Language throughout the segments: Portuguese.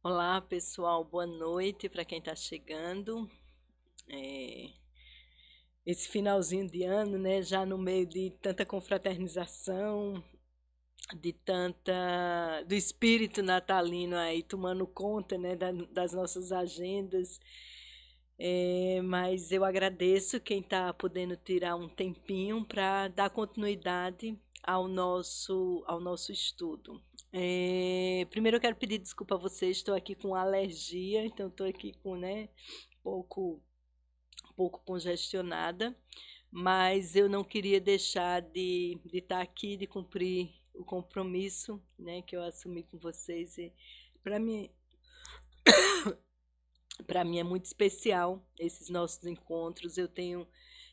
Olá, pessoal, boa noite para quem está chegando. É, Esse finalzinho de ano, né, já no meio de tanta confraternização, de tanta do espírito natalino aí tomando conta, né, das nossas agendas. Mas eu agradeço quem está podendo tirar um tempinho para dar continuidade ao nosso estudo. Primeiro eu quero pedir desculpa a vocês, estou aqui com alergia, então estou aqui com, né, pouco, um pouco congestionada, mas eu não queria deixar de estar aqui, de cumprir o compromisso, né, que eu assumi com vocês. E para mim, para mim é muito especial esses nossos encontros. Eu tenho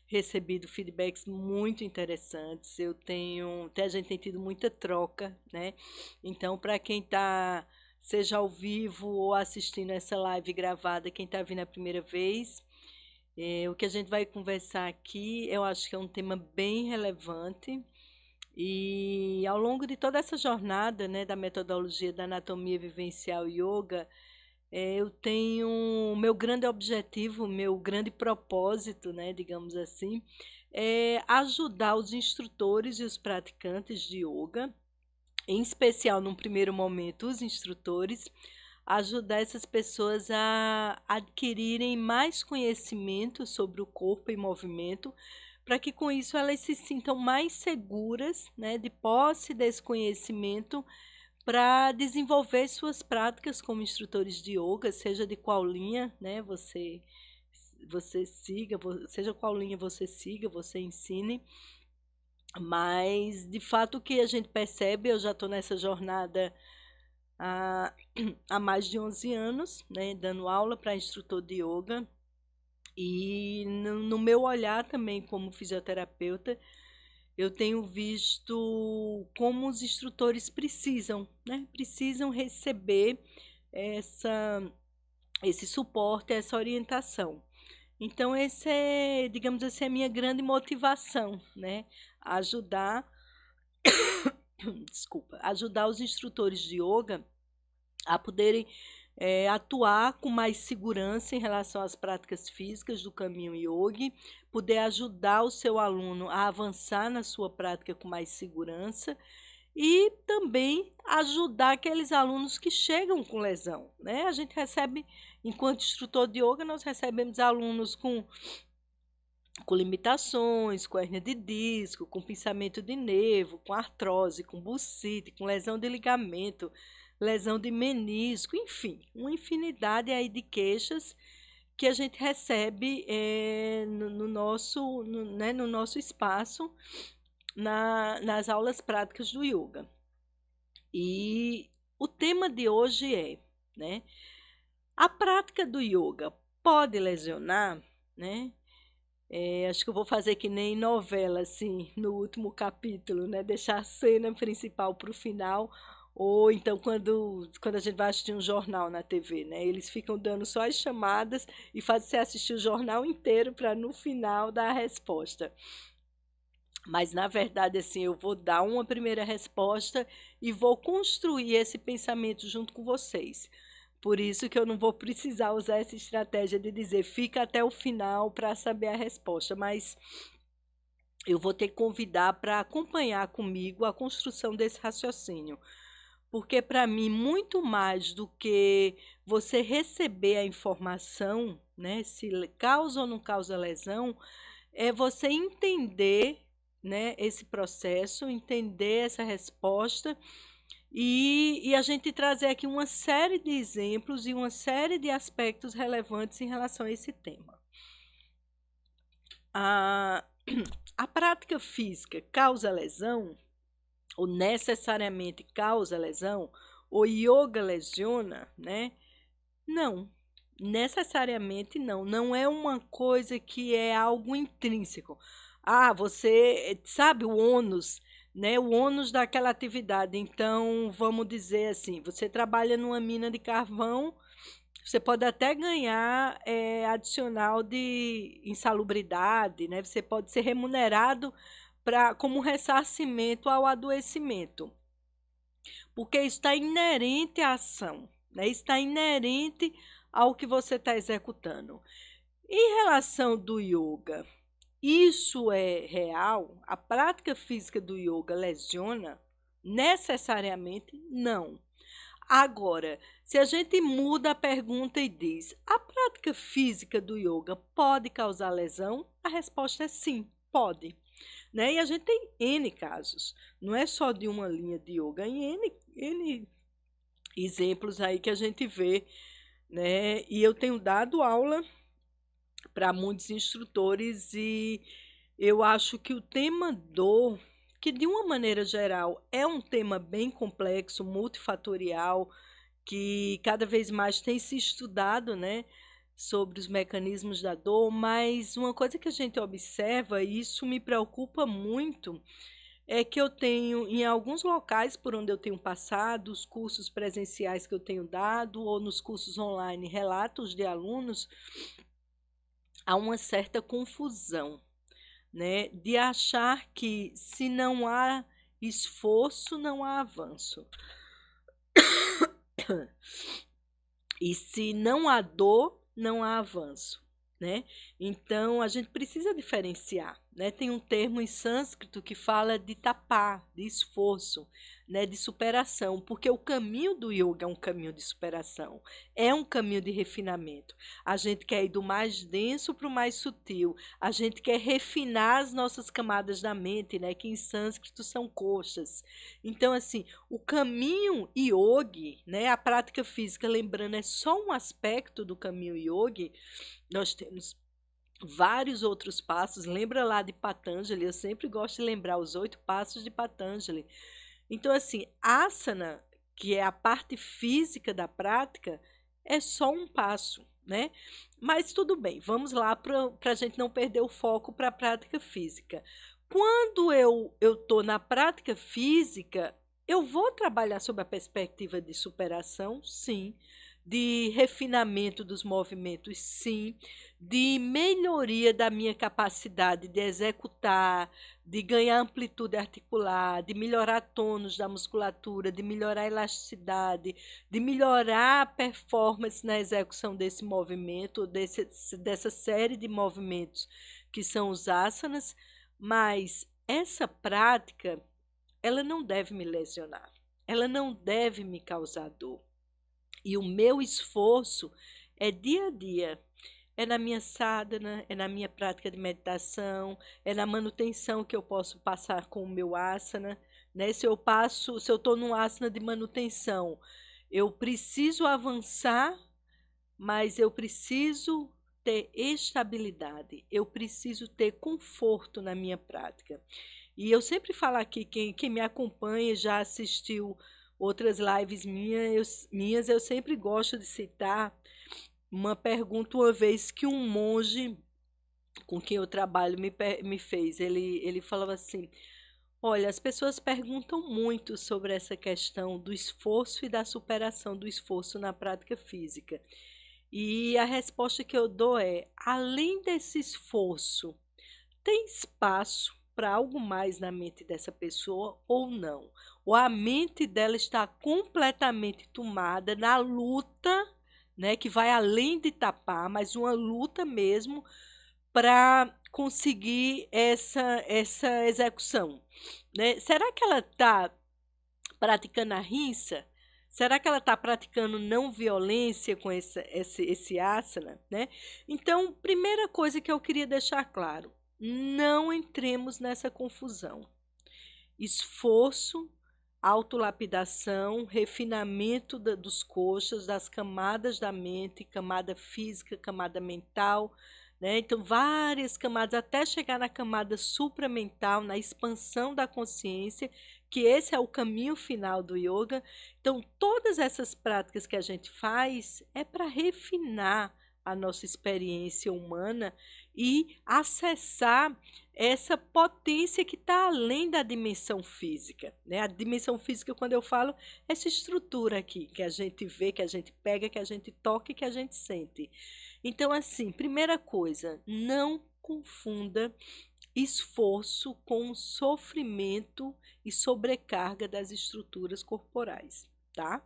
recebido feedbacks muito interessantes. A gente tem tido muita troca, né? Então, para quem está, seja ao vivo ou assistindo essa live gravada, quem está vindo a primeira vez, o que a gente vai conversar aqui, eu acho que é um tema bem relevante. E ao longo de toda essa jornada, né, da metodologia da anatomia vivencial yoga, eu tenho o meu grande objetivo, o meu grande propósito, né, digamos assim, é ajudar os instrutores e os praticantes de yoga, em especial num primeiro momento os instrutores, ajudar essas pessoas a adquirirem mais conhecimento sobre o corpo e movimento, para que com isso elas se sintam mais seguras, né, de posse desse conhecimento para desenvolver suas práticas como instrutores de yoga, seja de qual linha, né, você siga, seja qual linha você siga, você ensine, mas de fato o que a gente percebe, eu já estou nessa jornada há, há mais de 11 anos, né, dando aula para instrutor de yoga, e no meu olhar também como fisioterapeuta, eu tenho visto como os instrutores precisam, né? Precisam receber essa, esse suporte, essa orientação. Então, esse é, digamos assim, a minha grande motivação, né? Ajudar, desculpa, ajudar os instrutores de yoga a poderem atuar com mais segurança em relação às práticas físicas do caminho yogi, poder ajudar o seu aluno a avançar na sua prática com mais segurança e também ajudar aqueles alunos que chegam com lesão, né? A gente recebe, enquanto instrutor de yoga, nós recebemos alunos com limitações, com hérnia de disco, com pinçamento de nervo, com artrose, com bursite, com lesão de ligamento, lesão de menisco, enfim, uma infinidade aí de queixas que a gente recebe no nosso espaço, nas aulas práticas do yoga. E o tema de hoje é, né, a prática do yoga pode lesionar, né? Acho que eu vou fazer que nem novela, assim, no último capítulo, né? Deixar a cena principal para o final, ou então quando a gente vai assistir um jornal na TV, né? Eles ficam dando só as chamadas e fazem você assistir o jornal inteiro para no final dar a resposta. Mas, na verdade, assim, eu vou dar uma primeira resposta e vou construir esse pensamento junto com vocês. Por isso que eu não vou precisar usar essa estratégia de dizer fica até o final para saber a resposta, mas eu vou ter que convidar para acompanhar comigo a construção desse raciocínio. Porque, para mim, muito mais do que você receber a informação, né, se causa ou não causa lesão, é você entender, né, esse processo, entender essa resposta e a gente trazer aqui uma série de exemplos e uma série de aspectos relevantes em relação a esse tema. A, a prática física causa lesão, ou necessariamente causa lesão, o yoga lesiona, né? Não, necessariamente não. Não é uma coisa que é algo intrínseco. Ah, você sabe o ônus, né? O ônus daquela atividade. Então, vamos dizer assim, você trabalha numa mina de carvão, você pode até ganhar adicional de insalubridade, né? Você pode ser remunerado como ressarcimento ao adoecimento, porque isso está inerente à ação. né? Está inerente ao que você está executando. Em relação do yoga, isso é real? A prática física do yoga lesiona? Necessariamente não. Agora, se a gente muda a pergunta e diz: a prática física do yoga pode causar lesão? A resposta é sim, pode. Né? E a gente tem N casos, não é só de uma linha de yoga, em N exemplos aí que a gente vê, né? E eu tenho dado aula para muitos instrutores e eu acho que o tema dor, que de uma maneira geral é um tema bem complexo, multifatorial, que cada vez mais tem se estudado, né, sobre os mecanismos da dor, mas uma coisa que a gente observa, e isso me preocupa muito, é que eu tenho, em alguns locais por onde eu tenho passado, os cursos presenciais que eu tenho dado, ou nos cursos online, relatos de alunos, há uma certa confusão, né, de achar que se não há esforço, não há avanço. E se não há dor, não há avanço, né? Então a gente precisa diferenciar, né? Tem um termo em sânscrito que fala de tapar, de esforço, né? De superação, porque o caminho do yoga é um caminho de superação, é um caminho de refinamento. A gente quer ir do mais denso para o mais sutil, a gente quer refinar as nossas camadas da mente, né? Que em sânscrito são coxas. Então, assim, o caminho yogi, né, a prática física, lembrando, é só um aspecto do caminho yogi. Nós temos vários outros passos. Lembra lá de Patanjali? Eu sempre gosto de lembrar os 8 passos de Patanjali. Então, assim, asana, que é a parte física da prática, é só um passo, né? Mas tudo bem, vamos lá para a gente não perder o foco para a prática física. Quando eu estou na prática física, eu vou trabalhar sob a perspectiva de superação, sim, de refinamento dos movimentos, sim, de melhoria da minha capacidade de executar, de ganhar amplitude articular, de melhorar tônus da musculatura, de melhorar a elasticidade, de melhorar a performance na execução desse movimento, dessa série de movimentos que são os asanas, mas essa prática, ela não deve me lesionar, ela não deve me causar dor. E o meu esforço é dia a dia, é na minha sadhana, é na minha prática de meditação, é na manutenção que eu posso passar com o meu asana, né? Se eu estou num asana de manutenção, eu preciso avançar, mas eu preciso ter estabilidade, eu preciso ter conforto na minha prática. E eu sempre falo aqui, quem me acompanha já assistiu outras lives minhas, eu sempre gosto de citar uma pergunta uma vez que um monge com quem eu trabalho me fez. Ele falava assim: olha, as pessoas perguntam muito sobre essa questão do esforço e da superação do esforço na prática física. E a resposta que eu dou é: além desse esforço, tem espaço para algo mais na mente dessa pessoa ou não? Ou a mente dela está completamente tomada na luta, né, que vai além de tapar, mas uma luta mesmo para conseguir essa execução, né? Será que ela está praticando a rinça? Será que ela está praticando não violência com esse asana, né? Então, primeira coisa que eu queria deixar claro, não entremos nessa confusão. Esforço, autolapidação, refinamento dos coxas, das camadas da mente, camada física, camada mental, né? Então, várias camadas, até chegar na camada supramental, na expansão da consciência, que esse é o caminho final do yoga. Então, todas essas práticas que a gente faz é para refinar a nossa experiência humana e acessar essa potência que está além da dimensão física, né? A dimensão física, quando eu falo, essa estrutura aqui, que a gente vê, que a gente pega, que a gente toca e que a gente sente. Então, assim, primeira coisa, não confunda esforço com sofrimento e sobrecarga das estruturas corporais, tá?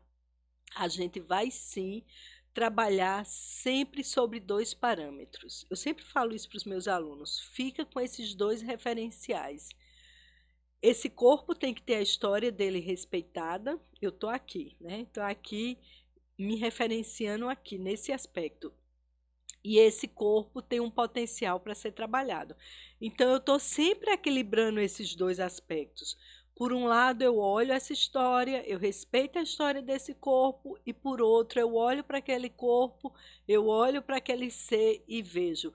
a gente vai sim trabalhar sempre sobre dois parâmetros. Eu sempre falo isso para os meus alunos, fica com esses dois referenciais. Esse corpo tem que ter a história dele respeitada. Eu estou aqui, né? Estou aqui me referenciando aqui nesse aspecto. E esse corpo tem um potencial para ser trabalhado. Então, eu estou sempre equilibrando esses dois aspectos. Por um lado, eu olho essa história, eu respeito a história desse corpo, e por outro, eu olho para aquele corpo, eu olho para aquele ser e vejo,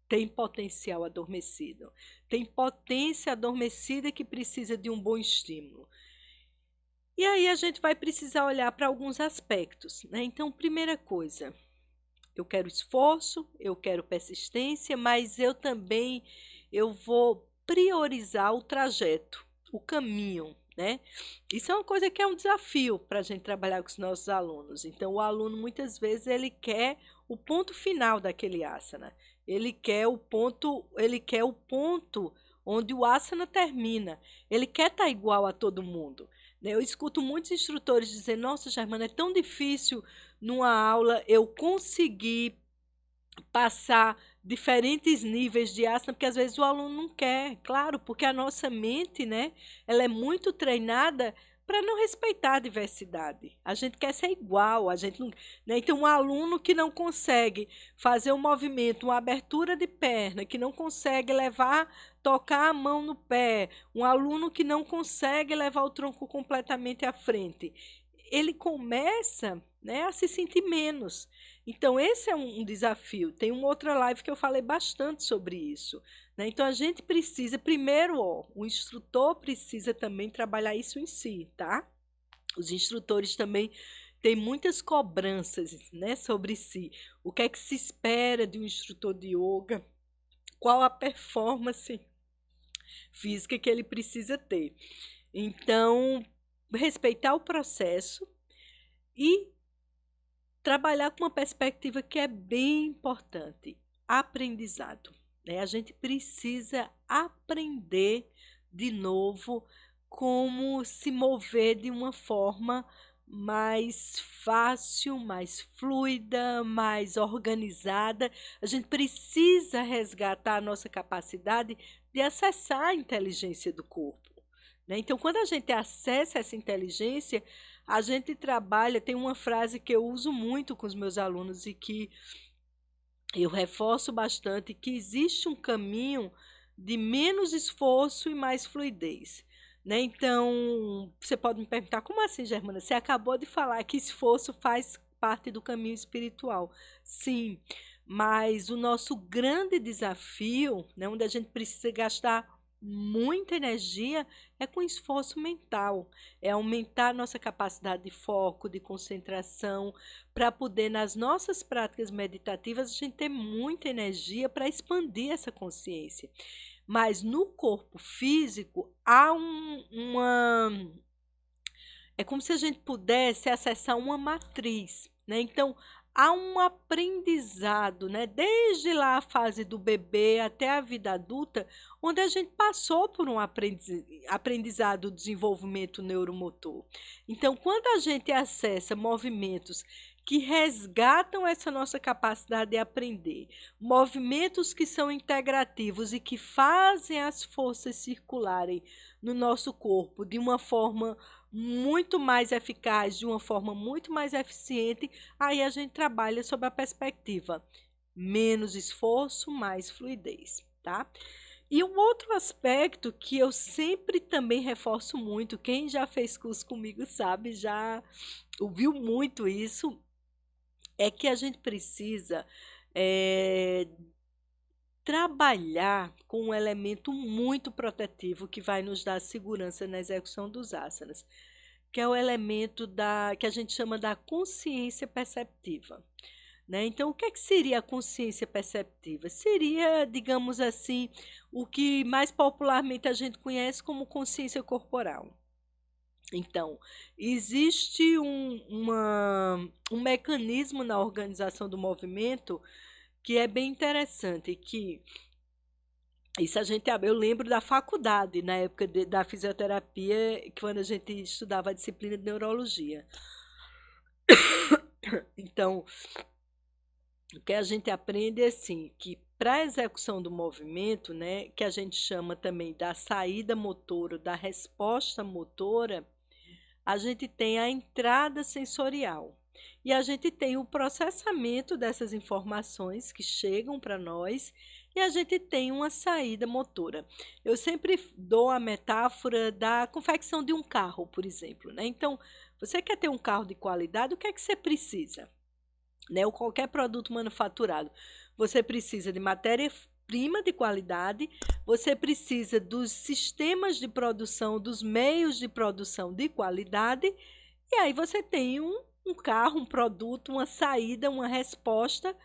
tem potencial adormecido. Tem potência adormecida que precisa de um bom estímulo. E aí a gente vai precisar olhar para alguns aspectos, né? Então, primeira coisa, eu quero esforço, eu quero persistência, mas eu vou priorizar o trajeto, o caminho, né? Isso é uma coisa que é um desafio para a gente trabalhar com os nossos alunos. Então, o aluno muitas vezes ele quer o ponto final daquele asana. Ele quer o ponto onde o asana termina. Ele quer estar igual a todo mundo, né? Eu escuto muitos instrutores dizer: "Nossa, Germana, é tão difícil numa aula eu conseguir passar diferentes níveis de asana", porque às vezes o aluno não quer, claro, porque a nossa mente, né, ela é muito treinada para não respeitar a diversidade. A gente quer ser igual, a gente não, né? Então, um aluno que não consegue fazer um movimento, uma abertura de perna, que não consegue tocar a mão no pé, um aluno que não consegue levar o tronco completamente à frente, ele começa, né, a se sentir menos. Então, esse é um desafio. Tem uma outra live que eu falei bastante sobre isso, né? Então, a gente precisa, primeiro, ó, o instrutor precisa também trabalhar isso em si, tá? Os instrutores também têm muitas cobranças, né, sobre si. O que é que se espera de um instrutor de yoga? Qual a performance física que ele precisa ter? Então, respeitar o processo e trabalhar com uma perspectiva que é bem importante: aprendizado, né? A gente precisa aprender de novo como se mover de uma forma mais fácil, mais fluida, mais organizada. A gente precisa resgatar a nossa capacidade de acessar a inteligência do corpo, né? Então, quando a gente acessa essa inteligência, a gente trabalha. Tem uma frase que eu uso muito com os meus alunos e que eu reforço bastante, que existe um caminho de menos esforço e mais fluidez, né? Então, você pode me perguntar: como assim, Germana? Você acabou de falar que esforço faz parte do caminho espiritual. Sim, mas o nosso grande desafio, né, onde a gente precisa gastar muita energia, é com esforço mental, é aumentar a nossa capacidade de foco, de concentração, para poder, nas nossas práticas meditativas, a gente ter muita energia para expandir essa consciência. Mas no corpo físico há é como se a gente pudesse acessar uma matriz, né? Então, há um aprendizado, né? Desde lá a fase do bebê até a vida adulta, onde a gente passou por um aprendizado do desenvolvimento neuromotor. Então, quando a gente acessa movimentos que resgatam essa nossa capacidade de aprender, movimentos que são integrativos e que fazem as forças circularem no nosso corpo de uma forma muito mais eficaz, de uma forma muito mais eficiente, aí a gente trabalha sob a perspectiva menos esforço, mais fluidez, tá? E um outro aspecto que eu sempre também reforço muito, quem já fez curso comigo sabe, já ouviu muito isso, é que a gente precisa eh, trabalhar com um elemento muito protetivo que vai nos dar segurança na execução dos asanas, que é o elemento que a gente chama da consciência perceptiva, né? Então, o que é que seria a consciência perceptiva? Seria, digamos assim, o que mais popularmente a gente conhece como consciência corporal. Então, existe um mecanismo na organização do movimento que é bem interessante, que isso a gente, eu lembro da faculdade, na época da fisioterapia, quando a gente estudava a disciplina de neurologia. Então, o que a gente aprende é assim, que para a execução do movimento, né, que a gente chama também da saída motora, da resposta motora, a gente tem a entrada sensorial e a gente tem o processamento dessas informações que chegam para nós e a gente tem uma saída motora. Eu sempre dou a metáfora da confecção de um carro, por exemplo, né? Então, você quer ter um carro de qualidade, o que é que você precisa? Né? Ou qualquer produto manufaturado. Você precisa de matéria-prima de qualidade, você precisa dos sistemas de produção, dos meios de produção de qualidade, e aí você tem um carro, um produto, uma saída, uma resposta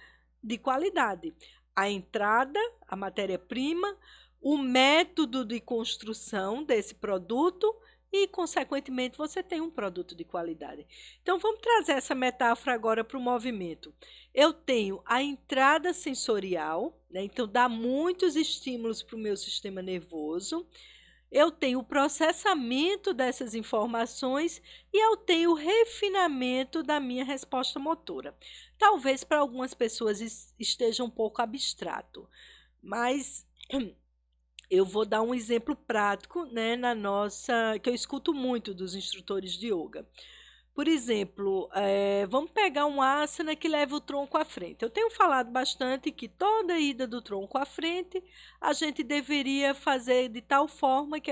de qualidade. A entrada, a matéria-prima, o método de construção desse produto e, consequentemente, você tem um produto de qualidade. Então, vamos trazer essa metáfora agora para o movimento. Eu tenho a entrada sensorial, né? Então, dá muitos estímulos para o meu sistema nervoso. Eu tenho o processamento dessas informações e eu tenho o refinamento da minha resposta motora. Talvez para algumas pessoas esteja um pouco abstrato, mas eu vou dar um exemplo prático, né, que eu escuto muito dos instrutores de yoga. Por exemplo, vamos pegar um asana que leva o tronco à frente. Eu tenho falado bastante que toda ida do tronco à frente, a gente deveria fazer de tal forma que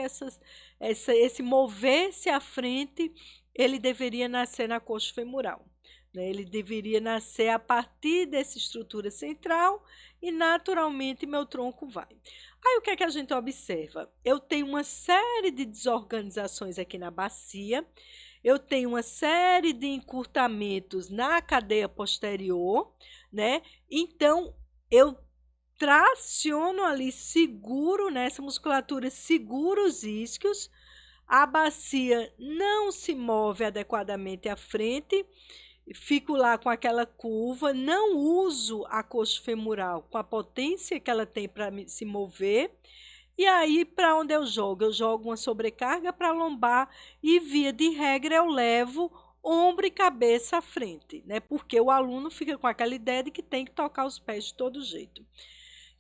esse mover-se à frente, ele deveria nascer na coxa femoral. Né? Ele deveria nascer a partir dessa estrutura central e, naturalmente, meu tronco vai. Aí, o que é que a gente observa? Eu tenho uma série de desorganizações aqui na bacia, eu tenho uma série de encurtamentos na cadeia posterior, né? Então, eu traciono ali, seguro nessa musculatura, seguro os isquios, a bacia não se move adequadamente à frente, fico lá com aquela curva, não uso a coxa femoral com a potência que ela tem para se mover. E aí, para onde eu jogo? Eu jogo uma sobrecarga para a lombar e, via de regra, eu levo ombro e cabeça à frente, né? Porque o aluno fica com aquela ideia de que tem que tocar os pés de todo jeito.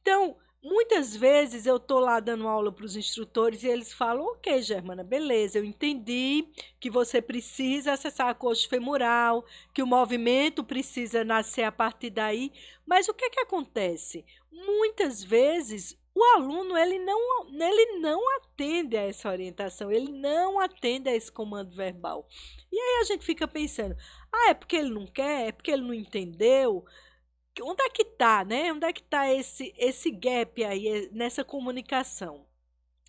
Então, muitas vezes eu estou lá dando aula para os instrutores e eles falam: ok, Germana, beleza, eu entendi que você precisa acessar a coxa femoral, que o movimento precisa nascer a partir daí, mas o que é que acontece? Muitas vezes o aluno ele não atende a essa orientação, ele não atende a esse comando verbal. E aí a gente fica pensando: ah, é porque ele não quer? É porque ele não entendeu? Onde é que está, né? Onde é que está esse gap aí nessa comunicação?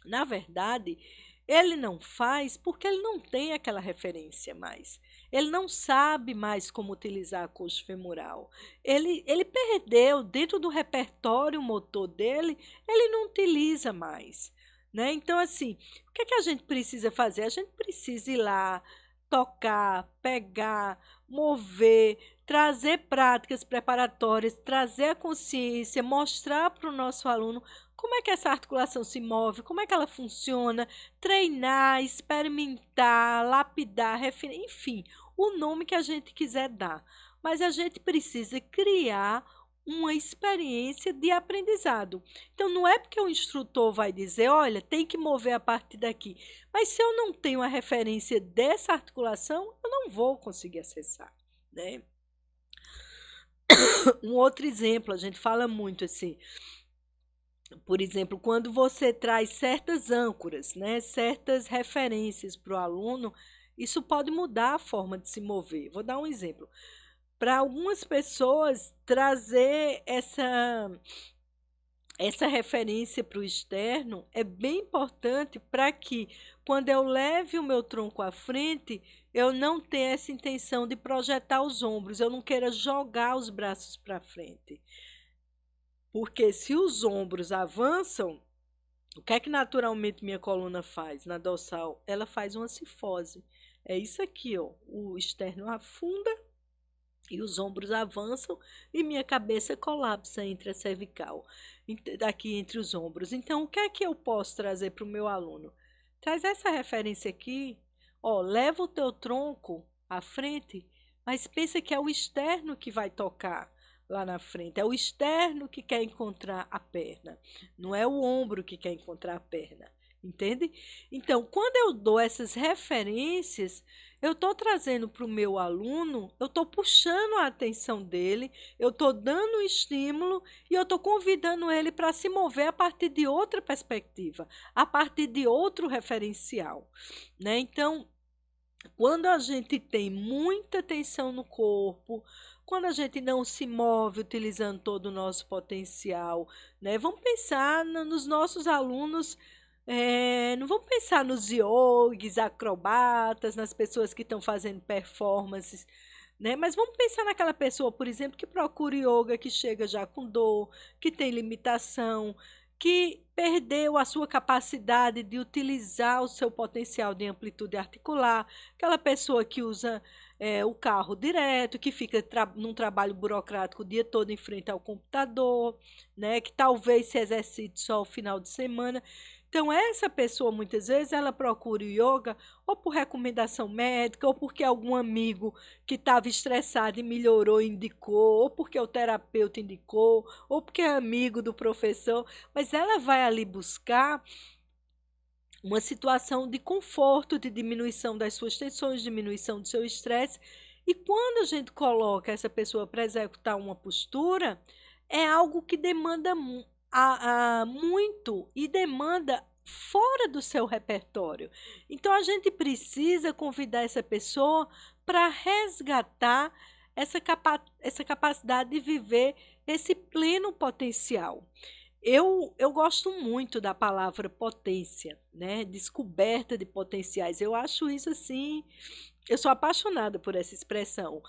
Na verdade, ele não faz porque ele não tem aquela referência mais. Ele não sabe mais como utilizar a coxa femoral. Ele perdeu dentro do repertório motor dele, ele não utiliza mais. Né? Então, assim, o que é que a gente precisa fazer? A gente precisa ir lá, tocar, pegar, mover, trazer práticas preparatórias, trazer a consciência, mostrar para o nosso aluno como é que essa articulação se move, como é que ela funciona, treinar, experimentar, lapidar, refinar, enfim, o nome que a gente quiser dar. Mas a gente precisa criar uma experiência de aprendizado. Então, não é porque o instrutor vai dizer: olha, tem que mover a partir daqui. Mas se eu não tenho a referência dessa articulação, eu não vou conseguir acessar, né? Um outro exemplo, a gente fala muito assim, por exemplo, quando você traz certas âncoras, né, certas referências para o aluno, isso pode mudar a forma de se mover. Vou dar um exemplo. Para algumas pessoas, trazer essa referência para o externo é bem importante para que, quando eu leve o meu tronco à frente, eu não tenha essa intenção de projetar os ombros, eu não queira jogar os braços para frente. Porque se os ombros avançam, o que é que naturalmente minha coluna faz na dorsal? Ela faz uma cifose. É isso aqui, ó. O externo afunda e os ombros avançam e minha cabeça colapsa entre a cervical, aqui entre os ombros. Então, o que é que eu posso trazer para o meu aluno? Traz essa referência aqui, ó, leva o teu tronco à frente mas pensa que é o externo que vai tocar lá na frente, é o externo que quer encontrar a perna, não é o ombro que quer encontrar a perna. Entende? Então, quando eu dou essas referências, eu estou trazendo para o meu aluno, eu estou puxando a atenção dele, eu estou dando um estímulo e eu estou convidando ele para se mover a partir de outra perspectiva, a partir de outro referencial, né? Então, quando a gente tem muita tensão no corpo, quando a gente não se move utilizando todo o nosso potencial, né? Vamos pensar nos nossos alunos, não vamos pensar nos yogis, acrobatas, nas pessoas que estão fazendo performances, né? Mas vamos pensar naquela pessoa, por exemplo, que procura yoga, que chega já com dor, que tem limitação, que perdeu a sua capacidade de utilizar o seu potencial de amplitude articular, aquela pessoa que usa o carro direto, que fica num trabalho burocrático o dia todo em frente ao computador, né, que talvez se exercite só ao final de semana. Então, essa pessoa, muitas vezes, ela procura o yoga ou por recomendação médica, ou porque algum amigo que estava estressado e melhorou indicou, ou porque o terapeuta indicou, ou porque é amigo do professor, mas ela vai ali buscar uma situação de conforto, de diminuição das suas tensões, diminuição do seu estresse. E quando a gente coloca essa pessoa para executar uma postura, é algo que demanda muito e demanda fora do seu repertório. Então a gente precisa convidar essa pessoa para resgatar essa capacidade de viver esse pleno potencial. Eu gosto muito da palavra potência, né? Descoberta de potenciais. Eu acho isso assim, eu sou apaixonada por essa expressão,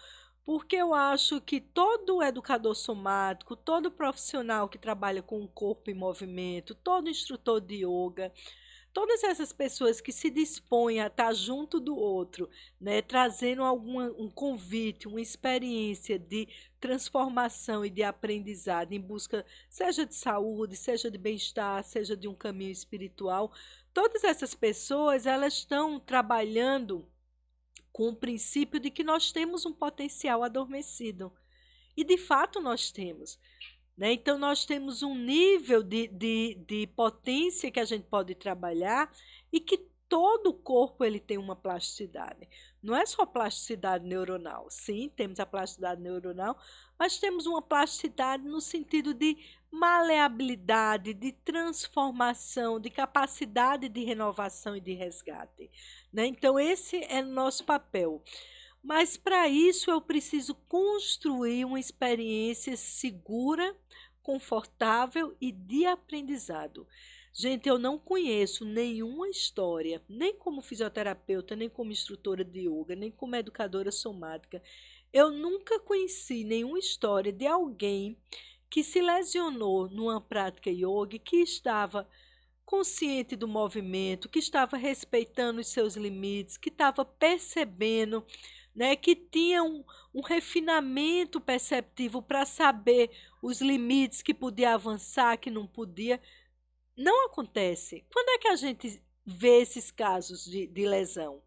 porque eu acho que todo educador somático, todo profissional que trabalha com o corpo em movimento, todo instrutor de yoga, todas essas pessoas que se dispõem a estar junto do outro, né, trazendo um convite, uma experiência de transformação e de aprendizado em busca, seja de saúde, seja de bem-estar, seja de um caminho espiritual, todas essas pessoas, elas estão trabalhando com o princípio de que nós temos um potencial adormecido. E de fato nós temos, né? Então, nós temos um nível de potência que a gente pode trabalhar e que todo o corpo ele tem uma plasticidade. Não é só plasticidade neuronal. Sim, temos a plasticidade neuronal, mas temos uma plasticidade no sentido de maleabilidade, de transformação, de capacidade de renovação e de resgate, né? Então, esse é o nosso papel. Mas para isso eu preciso construir uma experiência segura, confortável e de aprendizado. Gente, eu não conheço nenhuma história, nem como fisioterapeuta, nem como instrutora de yoga, nem como educadora somática. Eu nunca conheci nenhuma história de alguém que se lesionou numa prática yoga, que estava consciente do movimento, que estava respeitando os seus limites, que estava percebendo, né, que tinha um refinamento perceptivo para saber os limites que podia avançar, que não podia. Não acontece. Quando é que a gente vê esses casos de lesão?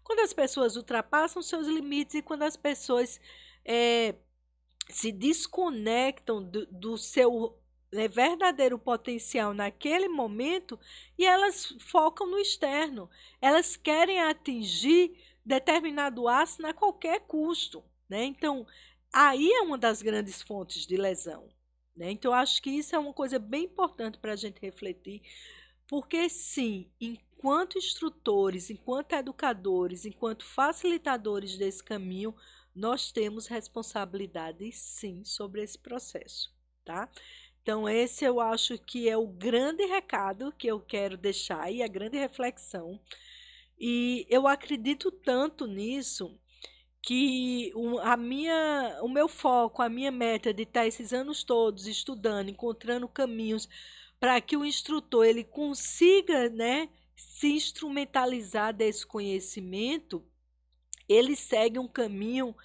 Quando as pessoas ultrapassam seus limites e quando as pessoas se desconectam do seu verdadeiro potencial naquele momento e elas focam no externo. Elas querem atingir determinado ácido a qualquer custo, né? Então, aí é uma das grandes fontes de lesão, né? Então, eu acho que isso é uma coisa bem importante para a gente refletir, porque sim, enquanto instrutores, enquanto educadores, enquanto facilitadores desse caminho, nós temos responsabilidade sim sobre esse processo, tá? Então, esse eu acho que é o grande recado que eu quero deixar e a grande reflexão. E eu acredito tanto nisso que o meu foco, a minha meta de estar esses anos todos estudando, encontrando caminhos para que o instrutor ele consiga, né, se instrumentalizar desse conhecimento, ele segue um caminho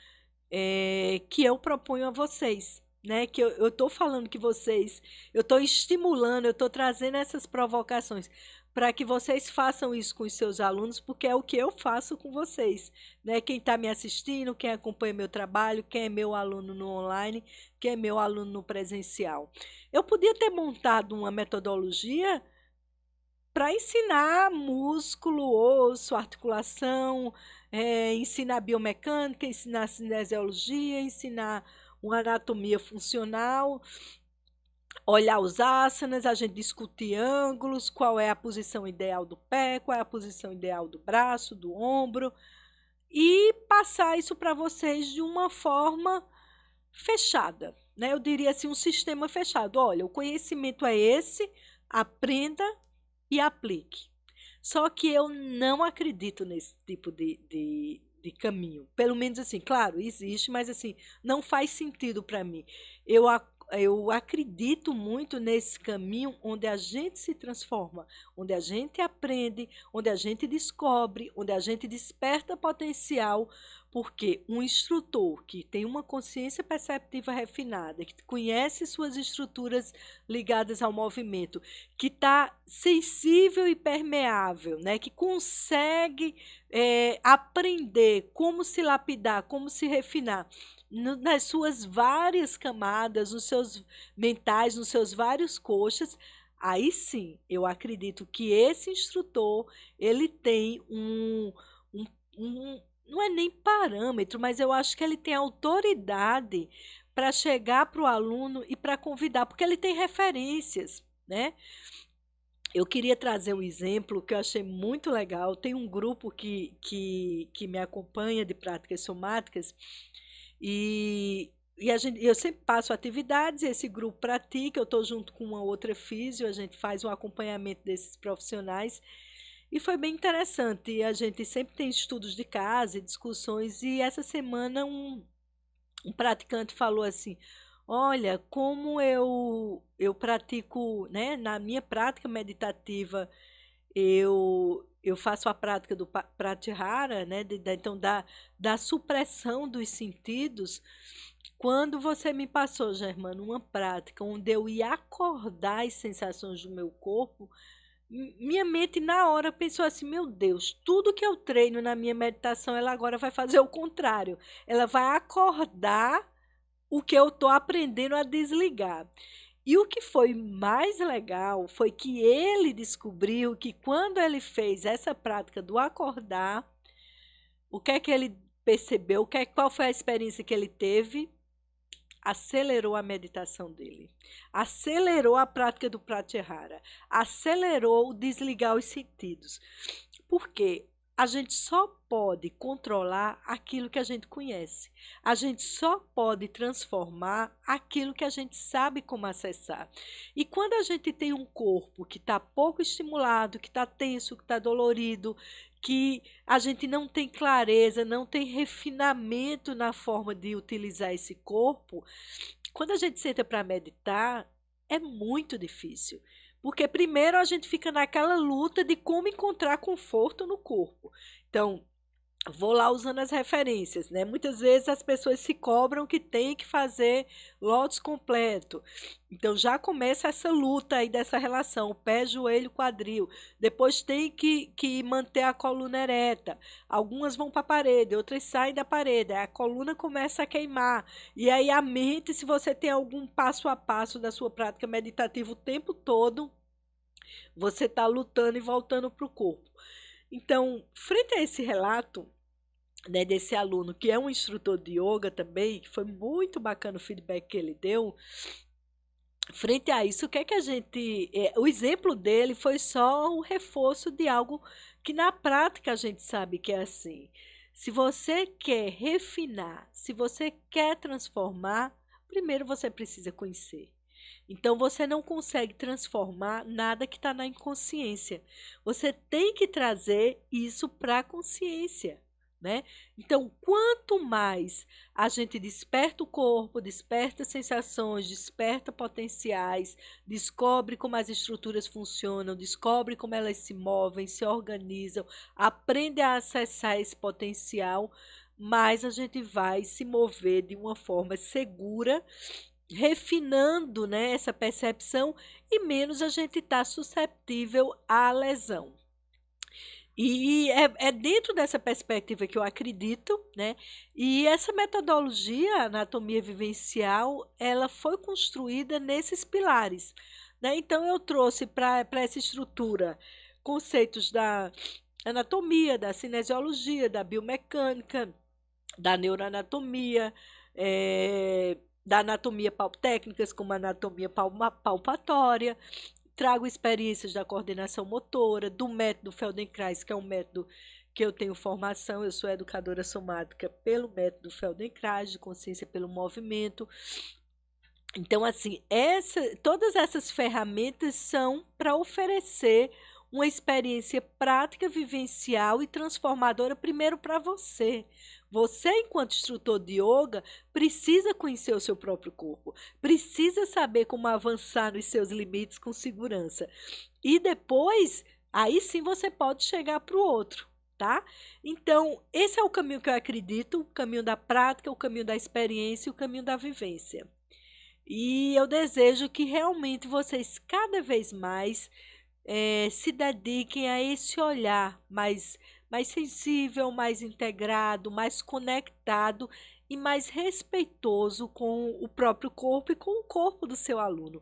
que eu proponho a vocês, né? Que eu estou falando que vocês, eu estou estimulando, eu estou trazendo essas provocações para que vocês façam isso com os seus alunos, porque é o que eu faço com vocês, né? Quem está me assistindo, quem acompanha meu trabalho, quem é meu aluno no online, quem é meu aluno no presencial. Eu podia ter montado uma metodologia para ensinar músculo, osso, articulação, ensinar biomecânica, ensinar cinesiologia, ensinar uma anatomia funcional, olhar os asanas, a gente discutir ângulos, qual é a posição ideal do pé, qual é a posição ideal do braço, do ombro, e passar isso para vocês de uma forma fechada, né? Eu diria assim, um sistema fechado. Olha, o conhecimento é esse, aprenda e aplique. Só que eu não acredito nesse tipo de caminho. Pelo menos assim, claro, existe, mas assim, não faz sentido para mim. Eu, eu acredito muito nesse caminho onde a gente se transforma, onde a gente aprende, onde a gente descobre, onde a gente desperta potencial, porque um instrutor que tem uma consciência perceptiva refinada, que conhece suas estruturas ligadas ao movimento, que está sensível e permeável, né? Que consegue aprender como se lapidar, como se refinar nas suas várias camadas, nos seus mentais, nos seus vários coxas, aí sim, eu acredito que esse instrutor, ele tem um, não é nem parâmetro, mas eu acho que ele tem autoridade para chegar para o aluno e para convidar, porque ele tem referências, né? Eu queria trazer um exemplo que eu achei muito legal. Tem um grupo que me acompanha de práticas somáticas e eu sempre passo atividades, esse grupo pratica, eu estou junto com uma outra físio, a gente faz um acompanhamento desses profissionais e foi bem interessante. A gente sempre tem estudos de casa e discussões, e essa semana um praticante falou assim: olha, como eu pratico, né, na minha prática meditativa, eu faço a prática do Pratyahara, né, então da supressão dos sentidos. Quando você me passou, Germano, uma prática onde eu ia acordar as sensações do meu corpo, minha mente na hora pensou assim: meu Deus, tudo que eu treino na minha meditação, ela agora vai fazer o contrário. Ela vai acordar o que eu estou aprendendo a desligar. E o que foi mais legal foi que ele descobriu que quando ele fez essa prática do acordar, o que é que ele percebeu, qual foi a experiência que ele teve? Acelerou a meditação dele, acelerou a prática do Pratyahara, acelerou o desligar os sentidos. Por quê? A gente só pode controlar aquilo que a gente conhece. A gente só pode transformar aquilo que a gente sabe como acessar. E quando a gente tem um corpo que está pouco estimulado, que está tenso, que está dolorido, que a gente não tem clareza, não tem refinamento na forma de utilizar esse corpo, quando a gente senta para meditar, é muito difícil. Porque primeiro a gente fica naquela luta de como encontrar conforto no corpo. Então, vou lá usando as referências, né? Muitas vezes as pessoas se cobram que tem que fazer lótus completo. Então já começa essa luta aí dessa relação, pé, joelho, quadril. Depois tem que manter a coluna ereta. Algumas vão para a parede, outras saem da parede. Aí a coluna começa a queimar. E aí a mente, se você tem algum passo a passo da sua prática meditativa o tempo todo, você está lutando e voltando para o corpo. Então, frente a esse relato, né, desse aluno, que é um instrutor de yoga também, que foi muito bacana o feedback que ele deu, frente a isso, o que é que a gente... o exemplo dele foi só um reforço de algo que na prática a gente sabe que é assim. Se você quer refinar, se você quer transformar, primeiro você precisa conhecer. Então, você não consegue transformar nada que está na inconsciência. Você tem que trazer isso para a consciência, né? Então, quanto mais a gente desperta o corpo, desperta sensações, desperta potenciais, descobre como as estruturas funcionam, descobre como elas se movem, se organizam, aprende a acessar esse potencial, mais a gente vai se mover de uma forma segura refinando, né, essa percepção e menos a gente está susceptível à lesão. E é dentro dessa perspectiva que eu acredito, né? E essa metodologia, anatomia vivencial, ela foi construída nesses pilares, né? Então eu trouxe para essa estrutura conceitos da anatomia, da cinesiologia, da biomecânica, da neuroanatomia, da anatomia técnicas como anatomia palpatória. Trago experiências da coordenação motora, do método Feldenkrais, que é um método que eu tenho formação, eu sou educadora somática pelo método Feldenkrais, de consciência pelo movimento. Então, assim, todas essas ferramentas são para oferecer uma experiência prática, vivencial e transformadora, primeiro para você. Você, enquanto instrutor de yoga, precisa conhecer o seu próprio corpo, precisa saber como avançar nos seus limites com segurança. E depois, aí sim você pode chegar para o outro, tá? Então, esse é o caminho que eu acredito, o caminho da prática, o caminho da experiência e o caminho da vivência. E eu desejo que realmente vocês cada vez mais se dediquem a esse olhar mais sensível, mais integrado, mais conectado e mais respeitoso com o próprio corpo e com o corpo do seu aluno.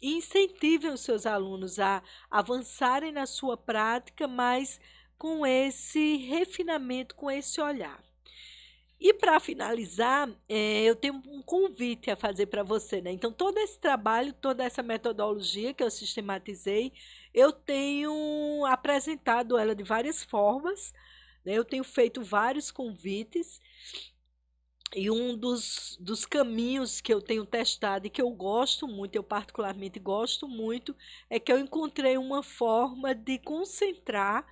E incentivem os seus alunos a avançarem na sua prática, mas com esse refinamento, com esse olhar. E para finalizar, eu tenho um convite a fazer para você, né? Então, todo esse trabalho, toda essa metodologia que eu sistematizei, eu tenho apresentado ela de várias formas, né? Eu tenho feito vários convites, e um dos caminhos que eu tenho testado e que eu gosto muito, eu particularmente gosto muito, é que eu encontrei uma forma de concentrar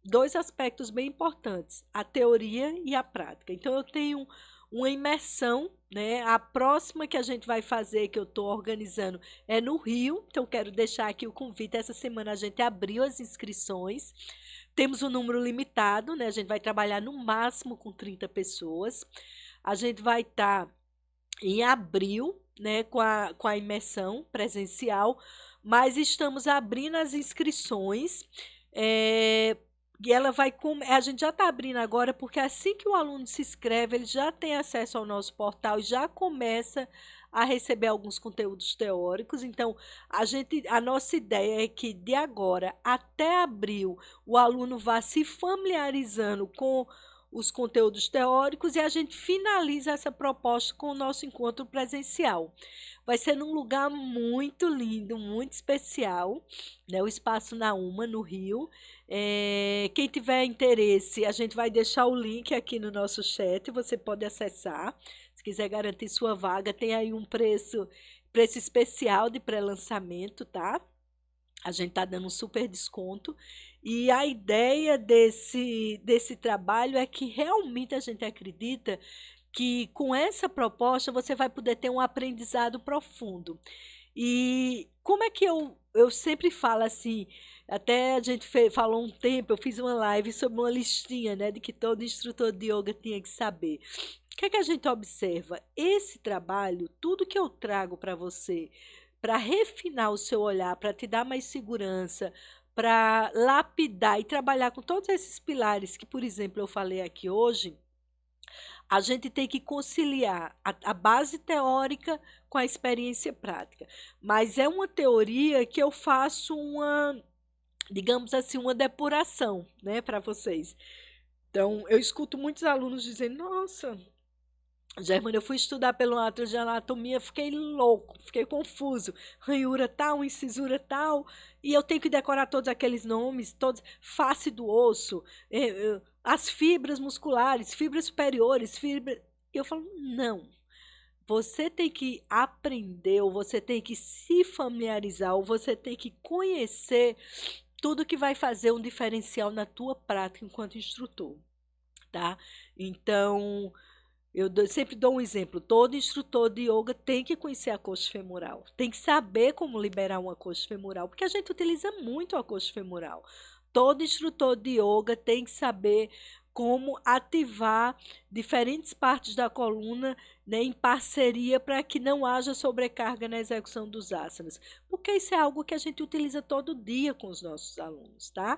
dois aspectos bem importantes, a teoria e a prática. Então, eu tenho uma imersão, né? A próxima que a gente vai fazer, que eu estou organizando, é no Rio. Então, quero deixar aqui o convite. Essa semana a gente abriu as inscrições. Temos um número limitado, né? A gente vai trabalhar no máximo com 30 pessoas. A gente vai estar em abril, né, com a imersão presencial, mas estamos abrindo as inscrições. E ela vai a gente já está abrindo agora, porque assim que o aluno se inscreve, ele já tem acesso ao nosso portal e já começa a receber alguns conteúdos teóricos. Então, a nossa ideia é que de agora até abril o aluno vá se familiarizando com os conteúdos teóricos e a gente finaliza essa proposta com o nosso encontro presencial. Vai ser num lugar muito lindo, muito especial, né? O Espaço Nauma, no Rio. Quem tiver interesse, a gente vai deixar o link aqui no nosso chat, você pode acessar. Se quiser garantir sua vaga, tem aí um preço especial de pré-lançamento, tá? A gente está dando um super desconto. E a ideia desse trabalho é que realmente a gente acredita que com essa proposta você vai poder ter um aprendizado profundo. E como é que eu sempre falo assim, até a gente falou um tempo, eu fiz uma live sobre uma listinha, né, de que todo instrutor de yoga tinha que saber. O que é que a gente observa? Esse trabalho, tudo que eu trago para você, para refinar o seu olhar, para te dar mais segurança, para lapidar e trabalhar com todos esses pilares que, por exemplo, eu falei aqui hoje, a gente tem que conciliar a base teórica com a experiência prática. Mas é uma teoria que eu faço digamos assim, uma depuração, né, para vocês. Então, eu escuto muitos alunos dizendo, nossa, Germana, eu fui estudar pelo ato de anatomia, fiquei louco, fiquei confuso. Ranhura tal, incisura tal, e eu tenho que decorar todos aqueles nomes, todos, face do osso, as fibras musculares, fibras superiores, fibras. Eu falo, não. Você tem que aprender, ou você tem que se familiarizar, ou você tem que conhecer tudo que vai fazer um diferencial na tua prática enquanto instrutor, tá? Então, sempre dou um exemplo, todo instrutor de yoga tem que conhecer a coxa femoral, tem que saber como liberar uma coxa femoral, porque a gente utiliza muito a coxa femoral. Todo instrutor de yoga tem que saber como ativar diferentes partes da coluna, né, em parceria para que não haja sobrecarga na execução dos asanas, porque isso é algo que a gente utiliza todo dia com os nossos alunos, tá?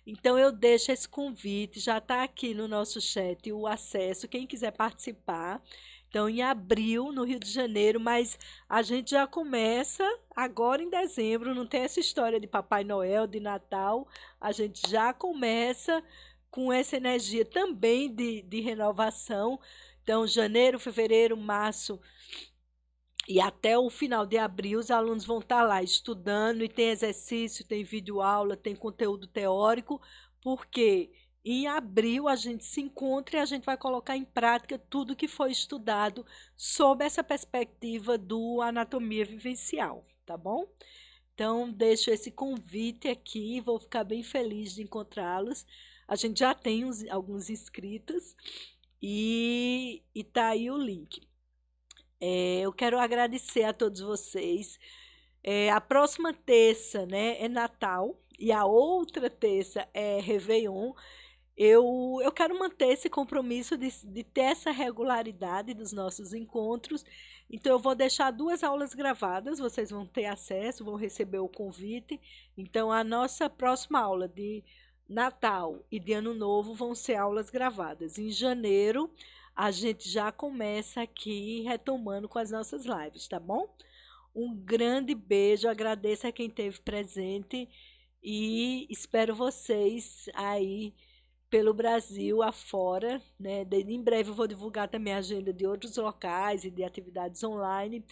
Então eu deixo esse convite, já está aqui no nosso chat o acesso, quem quiser participar. Então, em abril, no Rio de Janeiro, mas a gente já começa agora em dezembro, não tem essa história de Papai Noel, de Natal, a gente já começa com essa energia também de renovação. Então, janeiro, fevereiro, março e até o final de abril, os alunos vão estar lá estudando e tem exercício, tem videoaula, tem conteúdo teórico, porque em abril a gente se encontra e a gente vai colocar em prática tudo que foi estudado sob essa perspectiva do anatomia vivencial, tá bom? Então, deixo esse convite aqui, vou ficar bem feliz de encontrá-los. A gente já tem alguns inscritos e tá aí o link. Eu quero agradecer a todos vocês. A próxima terça, né, é Natal e a outra terça é Réveillon. Eu quero manter esse compromisso de ter essa regularidade dos nossos encontros. Então, eu vou deixar 2 aulas gravadas, vocês vão ter acesso, vão receber o convite. Então, a nossa próxima aula de Natal e de Ano Novo vão ser aulas gravadas. Em janeiro, a gente já começa aqui retomando com as nossas lives, tá bom? Um grande beijo, agradeço a quem esteve presente e espero vocês aí pelo Brasil afora, né? Em breve eu vou divulgar também a agenda de outros locais e de atividades online.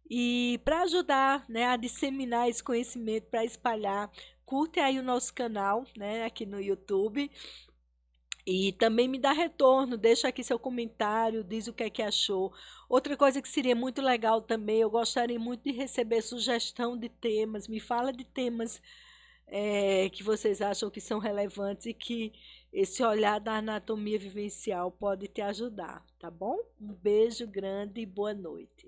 E para ajudar, né, a disseminar esse conhecimento, para espalhar, curte aí o nosso canal, né, aqui no YouTube. E também me dá retorno, deixa aqui seu comentário, diz o que achou. Outra coisa que seria muito legal também, eu gostaria muito de receber sugestão de temas. Me fala de temas que vocês acham que são relevantes e que esse olhar da anatomia vivencial pode te ajudar, tá bom? Um beijo grande e boa noite.